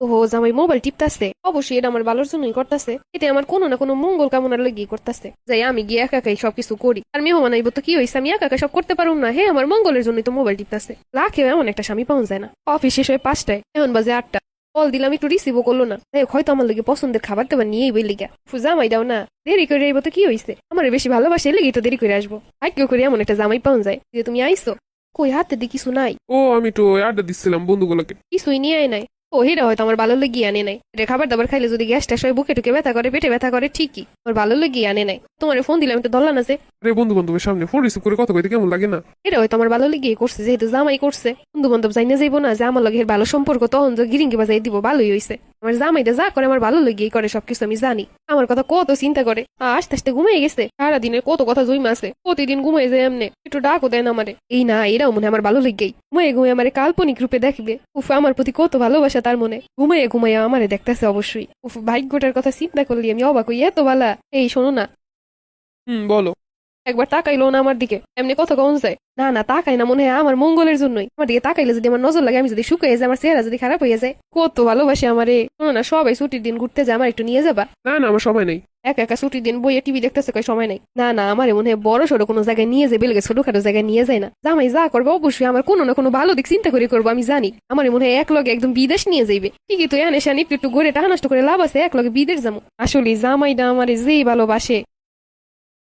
ও জামাই মোবাইল টিপতাছে, অবশ্যই এটা আমার ভালোর জন্যই করতেছে। এটা আমার কোনো না কোনো মঙ্গল কামনার লেগেই করতেছে। যাই আমি গিয়ে একা একাই সবকিছু করি। আর মেহমান আইব তো কি হয়েছে, আমি একা একা সব করতে পারুম না? হ্যাঁ, আমার মঙ্গলের জন্যই তো মোবাইল টিপতাছে। লাখেও এমন একটা স্বামী পাওয়া যায় না। অফিস শেষ হয়ে 5টায়, এখন বাজে 8টা। কল দিলাম, একটু রিসিভও করলো না। হয়তো আমার লগে পছন্দের খাবার দাবার নিয়েই বই লিগা। জামাই দাও না, দেরি করে আইব তো কি হয়েছে? আমার বেশি ভালোবাসে লেগেই তো দেরি করে আসবো। ভাগ্য করে এমন একটা জামাই পাওয়া যায় যে তুমি আইসো। কই হাতে দিয়ে কিছু নাই? ও আমি তো আড্ডা দিচ্ছিলাম বন্ধুগুলোকে। কিছুই নিয়ে আয় নাই। ও হিরা হয়তো আমার ভালো লেগে আনে নাই। এটা খাবার দাবার খাইলে যদি গ্যাস ট্যাস হয়, বুকে টুকে ব্যথা করে, পেটে ব্যথা করে, ঠিকই আমার ভালো লেগে আনে নাই। তোমার ফোন দিলাম তো ধরলা না যে? আরে বন্ধু বান্ধবের সামনে ফোন রিসিভ করে কথা কইতে কেমন লাগে না? এটা হয়তো আমার ভালো লেগে করছে, যেহেতু জামাই করছে। বন্ধু বান্ধব যাই না যাইবো না যে আমার লগে এর ভালো সম্পর্ক, তখন যে গিরিঙ্গি বাজাই দিব, ভালোই হয়েছে। আমার জামাইটা যা করে আমার ভালো লেগেই করে, সবকিছু আমি জানি। আমার কথা কত চিন্তা করে। আস্তে আস্তে ঘুমিয়ে গেছে। সারাদিনের কত কথা জইমা আছে, প্রতিদিন ঘুমিয়ে যায় এমনি। একটু ডাকও দেয় না আমারে। এই না, এরাও মনে হয় আমার ভালো লেগেই ঘুমিয়ে ঘুমিয়ে আমার কাল্পনিক রূপে দেখবে। উফ, আমার প্রতি কত ভালোবাসা তার মনে। ঘুমিয়ে ঘুমিয়ে আমারে দেখতেছে অবশ্যই। উফ, ভাগ্যটার কথা চিন্তা করলে আমি অবাক হই, এত ভালা। এই শোনো না, বলো। একবার তাকাইলো না আমার দিকে, এমনি কথা কন যায়? না না, তাকাই না, মনে হয় আমার মঙ্গলের জন্যই। আমার দিকে তাকাইলে যদি আমার নজর লাগে, আমি যদি শুকিয়ে যায়, আমার চেহারা যদি খারাপ হয়ে যায়। কত ভালোবাসে আমারে। শোনো না, সবাই ছুটির দিন ঘুরতে যায়, আমার একটু নিয়ে যাবা? না না, আমার সময় নেই। একা একা ছুটির দিন বইয়ে টিভি দেখতেছে, কই সময় নাই? না না, আমার মনে হয় বড় সড়ো কোনো জায়গায় নিয়ে যাবে, বেলগে ছোটখাটো জায়গায় নিয়ে যায় না। জামাই যা করবে অবশ্যই আমার কোনো না কোনো ভালো দিক চিন্তা করে করবো, আমি জানি। আমার মনে হয় এক লগে একদম বিদেশ নিয়ে যাইবে। ঠিকই তো, এনে শান একটু একটু ঘুরে টাকা নষ্ট করে লাভ আছে, এক লগে বিদেশ যাবো। আসলে জামাইটা আমারে যেই ভালোবাসে,